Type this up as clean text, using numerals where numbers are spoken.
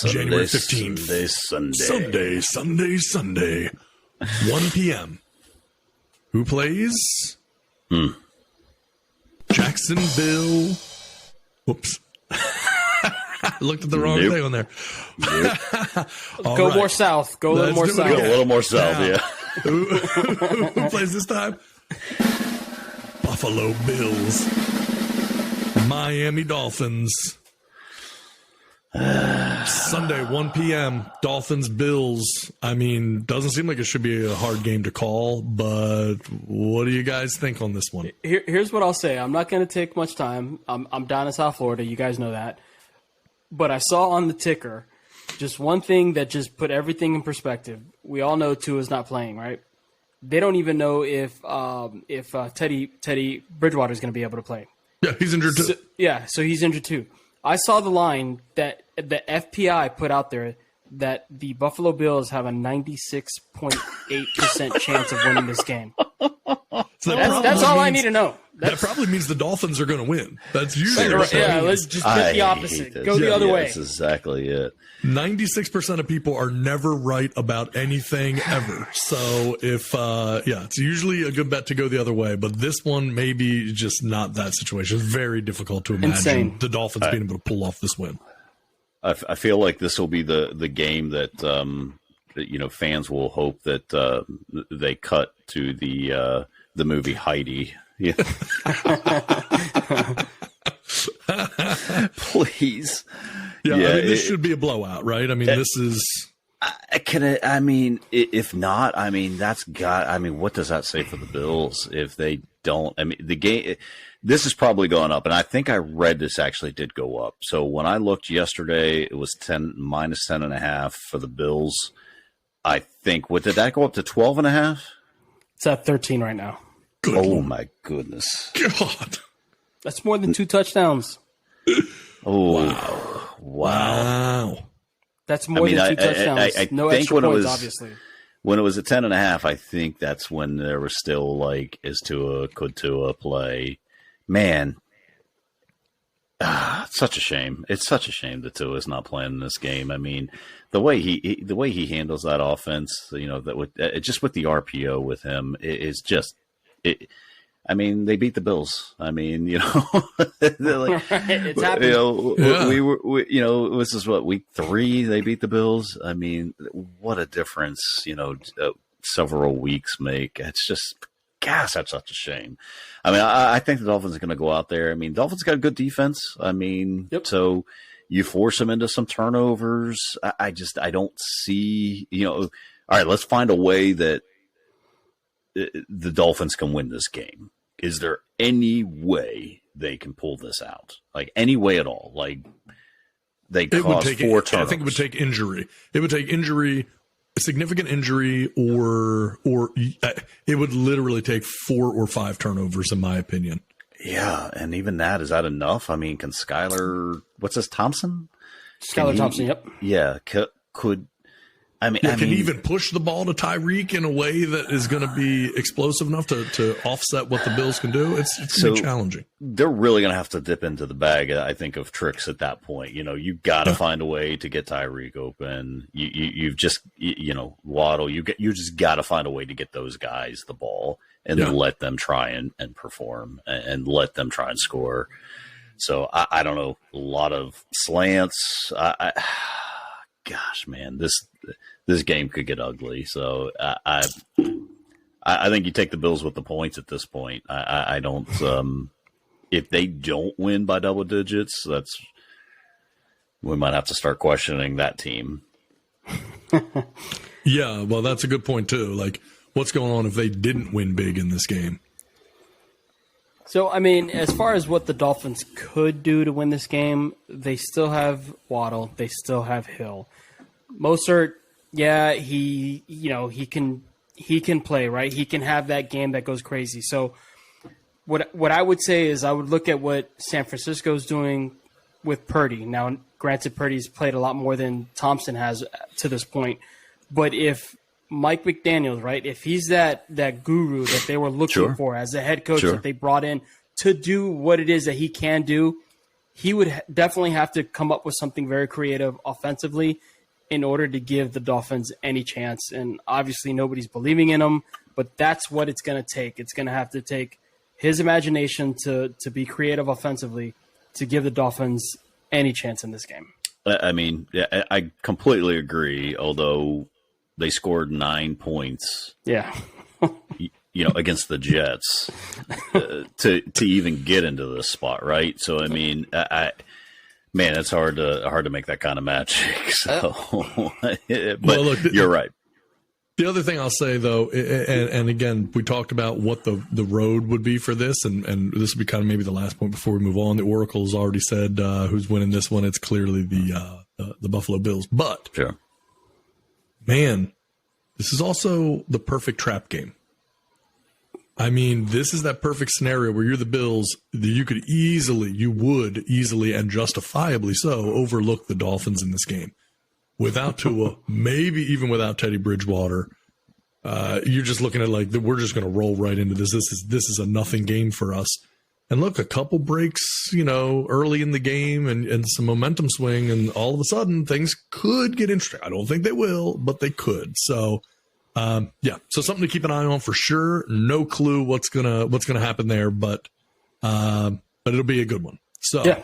January 15th. Sunday. 1 p.m. Who plays? Jacksonville. Whoops. I looked at the wrong thing on there. Go more south. Go a little more south. Go a little more south, yeah. Who plays this time? Buffalo Bills. Miami Dolphins. Sunday, 1 p.m. Dolphins, Bills. I mean, doesn't seem like it should be a hard game to call, but what do you guys think on this one? Here's what I'll say. I'm not going to take much time. I'm down in South Florida. You guys know that. But I saw on the ticker just one thing that just put everything in perspective. We all know Tua's not playing, right? They don't even know if Teddy Bridgewater is going to be able to play. Yeah, he's injured too. So he's injured too. I saw the line that the FPI put out there that the Buffalo Bills have a 96.8% chance of winning this game. So that's all I need to know. That probably means the Dolphins are going to win. That's usually let's just get the opposite. Go the other way. That's exactly it. 96% of people are never right about anything ever. So if it's usually a good bet to go the other way, but this one maybe just not that situation. It's very difficult to imagine the Dolphins being able to pull off this win. I feel like this will be the game that fans will hope that they cut to the movie Heidi. Yeah. Please. Yeah, I mean, this should be a blowout, right? I mean, this is. If not, I mean, what does that say for the Bills if they don't? I mean, the game. This is probably going up, and I think I read this actually did go up. So when I looked yesterday, it was minus 10.5 for the Bills. I think did that go up to 12.5? It's at 13 right now. Oh my goodness! God, that's more than 2 touchdowns. Oh wow! That's more than 2 touchdowns. No extra points, obviously. When it was at 10.5, I think that's when there was still like, could Tua play? Man, it's such a shame. It's such a shame that Tua is not playing in this game. I mean, the way he handles that offense, just with the RPO with him, is just. I mean, they beat the Bills. I mean, they're like, it's happened. This is week 3 they beat the Bills. I mean, what a difference, several weeks make. It's just, gosh, that's such a shame. I mean, I think the Dolphins are going to go out there. I mean, Dolphins got a good defense. I mean, So you force them into some turnovers. I don't see, all right, let's find a way that the Dolphins can win this game. Is there any way they can pull this out? Like, any way at all? Like, they cause 4 turnovers. I think it would take injury. It would take injury, a significant injury, or it would literally take 4 or 5 turnovers, in my opinion. Yeah, and even that, is that enough? I mean, can Skylar, what's this, Thompson? Skylar Thompson, yep. Yeah, could can he even push the ball to Tyreek in a way that is going to be explosive enough to offset what the Bills can do? It's going to be challenging. They're really going to have to dip into the bag, I think, of tricks at that point. You've got to find a way to get Tyreek open. You've just, Waddle, you just got to find a way to get those guys the ball and let them try and perform and let them try and score. So I don't know, a lot of slants. Gosh, man, this game could get ugly. So I think you take the Bills with the points at this point. I don't. If they don't win by double digits, we might have to start questioning that team. Yeah, well, that's a good point too. Like, what's going on if they didn't win big in this game? So, I mean, as far as what the Dolphins could do to win this game, they still have Waddle. They still have Hill. Mostert, he can play, right? He can have that game that goes crazy. So what I would say is I would look at what San Francisco's doing with Purdy. Now, granted, Purdy's played a lot more than Thompson has to this point. But if Mike McDaniels, right, if he's that guru that they were looking for as a head coach that they brought in to do what it is that he can do, he would definitely have to come up with something very creative offensively in order to give the Dolphins any chance. And obviously nobody's believing in him, but that's what it's going to take. It's going to have to take his imagination to be creative offensively to give the Dolphins any chance in this game. I mean, yeah, I completely agree, although they scored 9 points. Yeah. Against the Jets to even get into this spot, right? So, I mean, man, it's hard to make that kind of magic. So, but look, you're right. The other thing I'll say, though, and again, we talked about what the road would be for this, and this will be kind of maybe the last point before we move on. The Oracle's already said who's winning this one. It's clearly the Buffalo Bills. But, sure, man, this is also the perfect trap game. I mean, this is that perfect scenario where you're the Bills. You would easily and justifiably so overlook the Dolphins in this game. Without Tua, maybe even without Teddy Bridgewater, you're just looking at like we're just going to roll right into this. This is a nothing game for us. And look, a couple breaks, early in the game and some momentum swing, and all of a sudden things could get interesting. I don't think they will, but they could. So. So something to keep an eye on for sure. No clue what's gonna happen there, but it'll be a good one. So yeah,